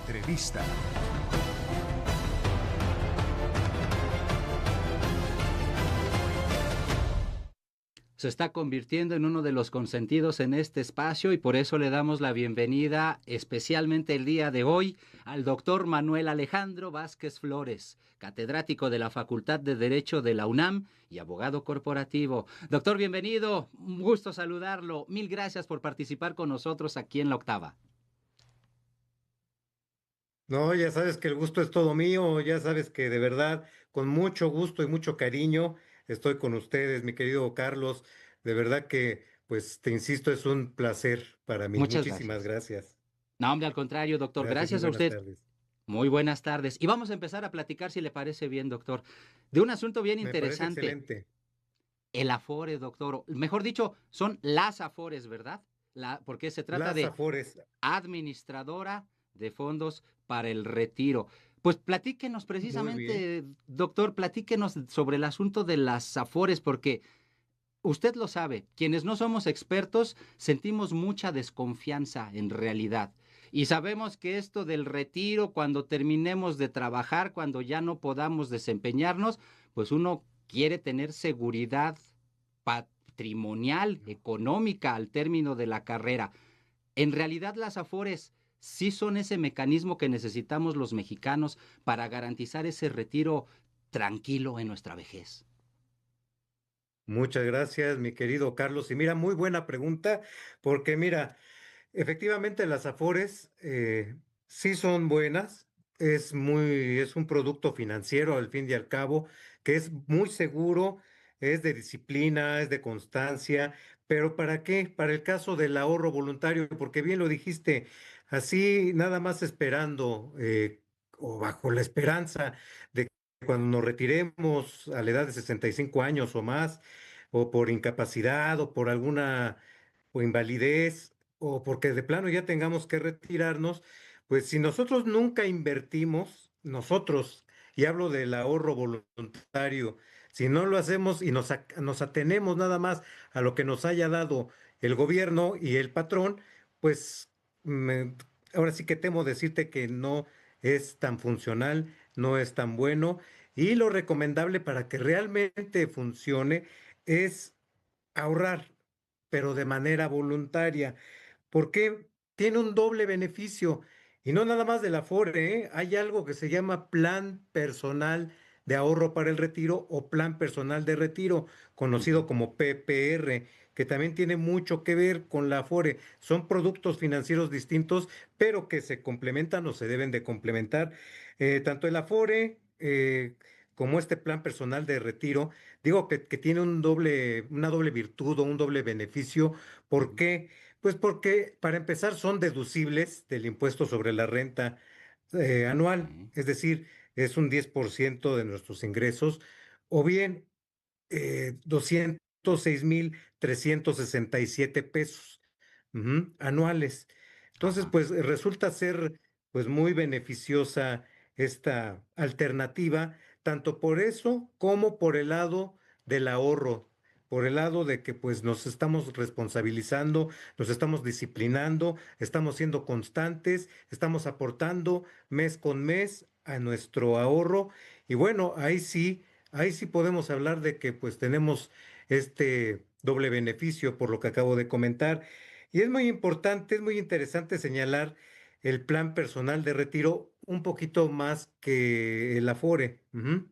Entrevista. Se está convirtiendo en uno de los consentidos en este espacio y por eso le damos la bienvenida especialmente el día de hoy al doctor Manuel Alejandro Vázquez Flores, catedrático de la Facultad de Derecho de la UNAM y abogado corporativo. Doctor, bienvenido, un gusto saludarlo. Mil gracias por participar con nosotros aquí en La Octava. No, ya sabes que el gusto es todo mío, ya sabes que de verdad, con mucho gusto y mucho cariño, estoy con ustedes, mi querido Carlos. De verdad que, pues, te insisto, es un placer para mí. Muchas Muchísimas gracias. gracias. No, hombre, al contrario, doctor, Gracias y gracias a buenas usted. tardes. Muy buenas tardes. Y vamos a empezar a platicar, si le parece bien, doctor, de un asunto bien Me parece interesante. excelente. El Afore, doctor. Mejor dicho, son las Afores, ¿verdad? Porque se trata Las de Afores, administradora de fondos para el retiro. Pues platíquenos muy bien. precisamente, doctor, platíquenos sobre el asunto de las Afores, porque usted lo sabe, quienes no somos expertos sentimos mucha desconfianza en realidad. Y sabemos que esto del retiro, cuando terminemos de trabajar, cuando ya no podamos desempeñarnos, pues uno quiere tener seguridad patrimonial, económica al término de la carrera. En realidad las Afores sí son ese mecanismo que necesitamos los mexicanos para garantizar ese retiro tranquilo en nuestra vejez. Muchas gracias, mi querido Carlos. Y mira, muy buena pregunta, porque mira, efectivamente las Afores sí son buenas, es un producto financiero al fin y al cabo, que es muy seguro, es de disciplina, es de constancia, pero ¿para qué? Para el caso del ahorro voluntario, porque bien lo dijiste, así nada más esperando o bajo la esperanza de que cuando nos retiremos a la edad de 65 años o más, o por incapacidad o por alguna o invalidez o porque de plano ya tengamos que retirarnos, pues si nosotros nunca invertimos, nosotros, y hablo del ahorro voluntario, si no lo hacemos y nos atenemos nada más a lo que nos haya dado el gobierno y el patrón, pues me- ahora sí que temo decirte que no es tan funcional, no es tan bueno, y lo recomendable para que realmente funcione es ahorrar, pero de manera voluntaria, porque tiene un doble beneficio. Y no nada más del Afore, ¿eh? Hay algo que se llama Plan Personal de Ahorro para el Retiro o Plan Personal de Retiro, conocido Ujú. como PPR, que también tiene mucho que ver con la Afore. Son productos financieros distintos, pero que se complementan o se deben de complementar. Tanto el Afore como este Plan Personal de Retiro, digo que tiene una doble virtud o un doble beneficio. ¿Por Ujú. qué? Pues porque para empezar son deducibles del impuesto sobre la renta anual, Ok. es decir, es un 10% de nuestros ingresos, o bien 206,367 pesos anuales. Entonces, Ajá. pues resulta ser pues muy beneficiosa esta alternativa, tanto por eso como por el lado del ahorro, por el lado de que pues nos estamos responsabilizando, nos estamos disciplinando, estamos siendo constantes, estamos aportando mes con mes a nuestro ahorro y bueno, ahí sí podemos hablar de que pues tenemos este doble beneficio por lo que acabo de comentar. Y es muy importante, es muy interesante señalar el plan personal de retiro un poquito más que el Afore. Ujú.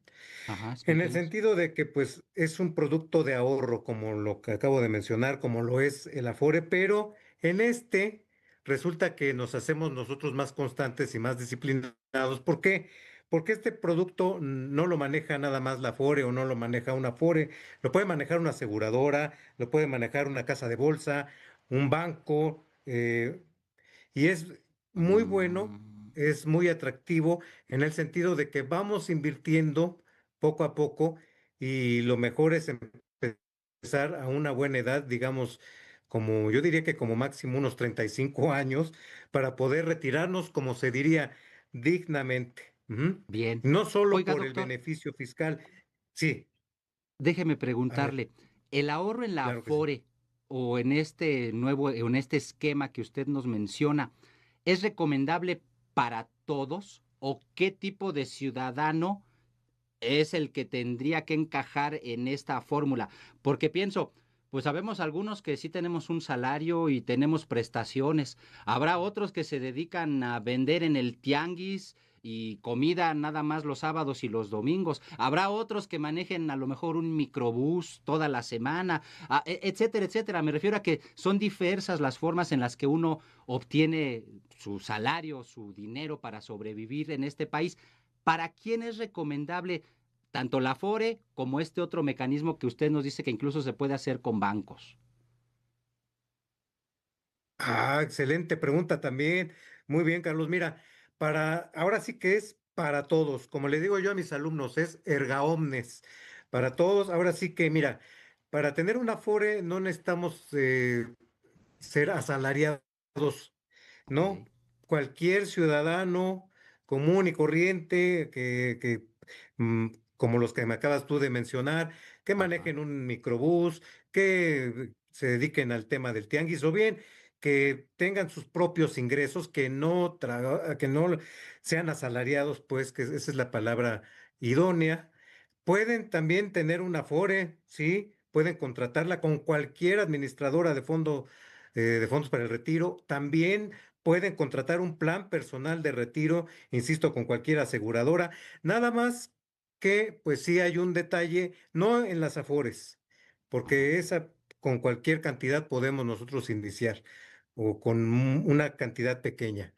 Ajá, En el explíquenos. sentido de que pues es un producto de ahorro, como lo que acabo de mencionar, como lo es el Afore, pero en este resulta que nos hacemos nosotros más constantes y más disciplinados. ¿Por qué? Porque este producto no lo maneja nada más la Afore o no lo maneja una Afore, lo puede manejar una aseguradora, lo puede manejar una casa de bolsa, un banco, y es muy bueno, Mm, es muy atractivo en el sentido de que vamos invirtiendo poco a poco y lo mejor es empezar a una buena edad, digamos, como yo diría que como máximo unos 35 años, para poder retirarnos, como se diría, dignamente. Ujú. bien. No solo Oiga, por el doctor, beneficio fiscal. Sí, déjeme a ver, preguntarle, ¿el ahorro en la claro que sí. Afore o en este esquema que usted nos menciona, es recomendable para todos o qué tipo de ciudadano es el que tendría que encajar en esta fórmula? Porque pienso, pues sabemos algunos que sí tenemos un salario y tenemos prestaciones. Habrá otros que se dedican a vender en el tianguis y comida nada más los sábados y los domingos. Habrá otros que manejen a lo mejor un microbús toda la semana, etcétera, etcétera. Me refiero a que son diversas las formas en las que uno obtiene su salario, su dinero para sobrevivir en este país. ¿Para quién es recomendable tanto la Afore como este otro mecanismo que usted nos dice que incluso se puede hacer con bancos? Excelente pregunta también. Muy bien, Carlos. Mira, ahora sí que es para todos. Como le digo yo a mis alumnos, es erga omnes. Para todos, ahora sí que, mira, para tener un Afore no necesitamos ser asalariados, Ok, ¿no? Cualquier ciudadano común y corriente mm, como los que me acabas tú de mencionar, que ajá, manejen un microbús, que se dediquen al tema del tianguis o bien que tengan sus propios ingresos, que no sean asalariados, pues que esa es la palabra idónea. Pueden también tener una Afore, ¿sí? Pueden contratarla con cualquier administradora de fondos para el retiro. También pueden contratar un plan personal de retiro, insisto, con cualquier aseguradora. Nada más que, pues sí hay un detalle, no en las Afores, ajá, porque esa con cualquier cantidad podemos nosotros iniciar o con una cantidad pequeña.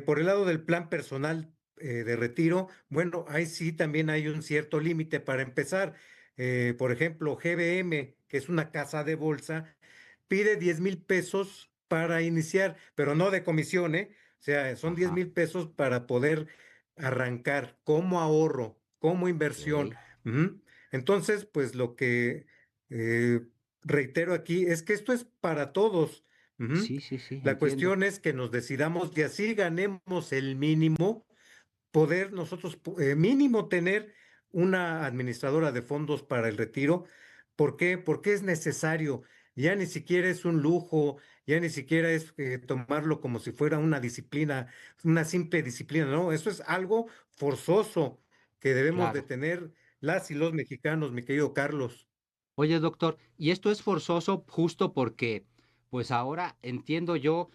Por el lado del plan personal de retiro, bueno, ahí sí también hay un cierto límite para empezar. Por ejemplo, GBM, que es una casa de bolsa, pide 10,000 pesos para iniciar, pero no de comisión, ¿eh? O sea, son diez ajá, mil pesos para poder arrancar como ahorro, como inversión. ok. Ujú. Entonces, pues lo que eh, reitero aquí es que esto es para todos. Ujú. Sí, sí, sí, La entiendo. cuestión es que nos decidamos y así ganemos el mínimo, poder nosotros mínimo tener una administradora de fondos para el retiro. ¿Por qué? Porque es necesario. Ya ni siquiera es un lujo, ya ni siquiera es tomarlo como si fuera una disciplina, una simple disciplina, no, eso es algo forzoso que debemos de Claro. tener las y los mexicanos, mi querido Carlos. Oye, doctor, y esto es forzoso justo porque, pues ahora entiendo yo.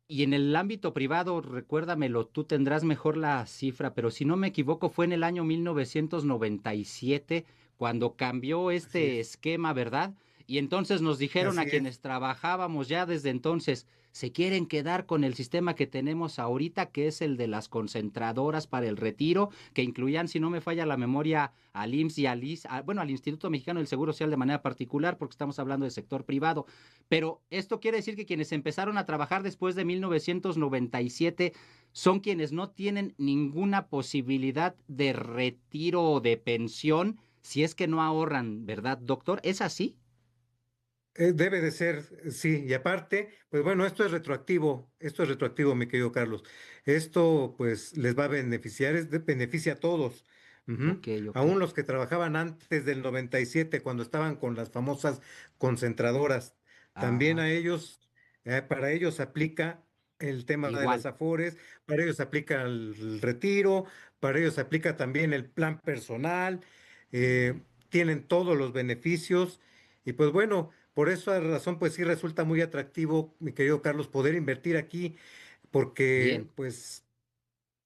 Y en el ámbito privado, recuérdamelo, tú tendrás mejor la cifra, pero si no me equivoco, fue en el año 1997 cuando cambió Así este es, esquema, ¿verdad? Y entonces nos dijeron a así es. quienes trabajábamos ya desde entonces, se quieren quedar con el sistema que tenemos ahorita, que es el de las concentradoras para el retiro, que incluían, si no me falla la memoria, al IMSS y bueno, al Instituto Mexicano del Seguro Social de manera particular, porque estamos hablando del sector privado. Pero esto quiere decir que quienes empezaron a trabajar después de 1997 son quienes no tienen ninguna posibilidad de retiro o de pensión si es que no ahorran, ¿verdad, doctor? ¿Es así? Debe de ser, sí, y aparte, pues bueno, esto es retroactivo, mi querido Carlos. Esto pues les va a beneficiar, beneficia a todos. Ujú. Ok, ok. Aún los que trabajaban antes del 97 cuando estaban con las famosas concentradoras, también Ajá. para ellos aplica el tema de las Igual. Afores, para ellos aplica el retiro, para ellos aplica también el plan personal, Mm, tienen todos los beneficios. Y pues bueno, por esa razón, pues sí resulta muy atractivo, mi querido Carlos, poder invertir aquí, porque bien, pues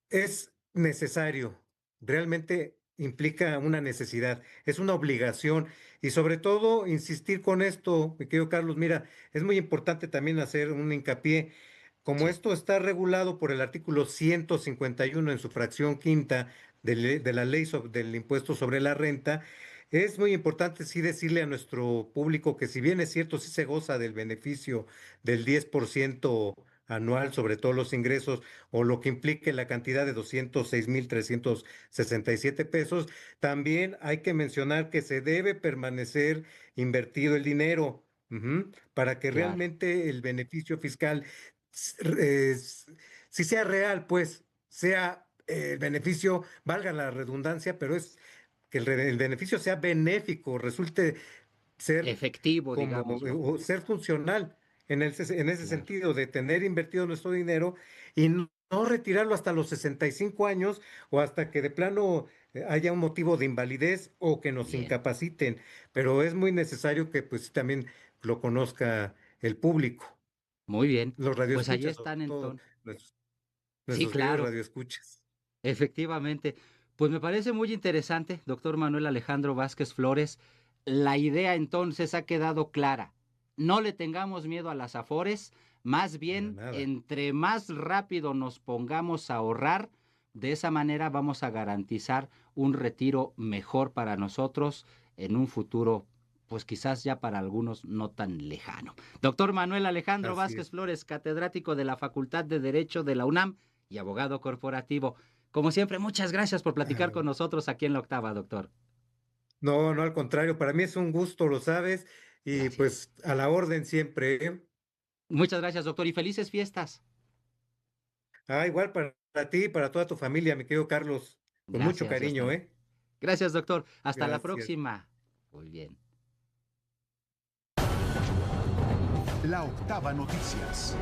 es necesario, realmente implica una necesidad, es una obligación y sobre todo insistir con esto, mi querido Carlos, mira, es muy importante también hacer un hincapié. Como sí, esto está regulado por el artículo 151 en su fracción quinta de la ley del impuesto sobre la renta, es muy importante sí decirle a nuestro público que si bien es cierto, sí se goza del beneficio del 10% anual sobre todos los ingresos o lo que implique la cantidad de 206,367 pesos, también hay que mencionar que se debe permanecer invertido el dinero, para que claro. realmente el beneficio fiscal s- es- sí sea real, pues sea el beneficio, valga la redundancia, pero es que el beneficio sea benéfico, resulte ser Efectivo, como digámoslo. ser funcional en ese Claro. sentido de tener invertido nuestro dinero y no no retirarlo hasta los 65 años o hasta que de plano haya un motivo de invalidez o que nos Bien, incapaciten, pero es muy necesario que pues también lo conozca el público, muy bien. los Pues ahí radioescuchas, sobre están todo entonces. nuestros, Sí, nuestros queridos claro. radioescuchas. Efectivamente. Pues me parece muy interesante, doctor Manuel Alejandro Vázquez Flores. La idea entonces ha quedado clara. No le tengamos miedo a las afores, más Para bien, nada. entre más rápido nos pongamos a ahorrar, de esa manera vamos a garantizar un retiro mejor para nosotros en un futuro, pues quizás ya para algunos no tan lejano. Doctor Manuel Alejandro Así Vázquez es. Flores, catedrático de la Facultad de Derecho de la UNAM y abogado corporativo. Como siempre, muchas gracias por platicar Ah, con nosotros aquí en la octava, doctor. no, no, al contrario, para mí es un gusto, lo sabes, y Gracias. pues a la orden siempre, ¿eh? Muchas gracias, doctor, y felices fiestas. Ah, igual para ti y para toda tu familia, mi querido Carlos, con mucho Gracias y cariño, ¿eh? Gracias, doctor. Hasta la Gracias. próxima. Muy bien. La octava noticias.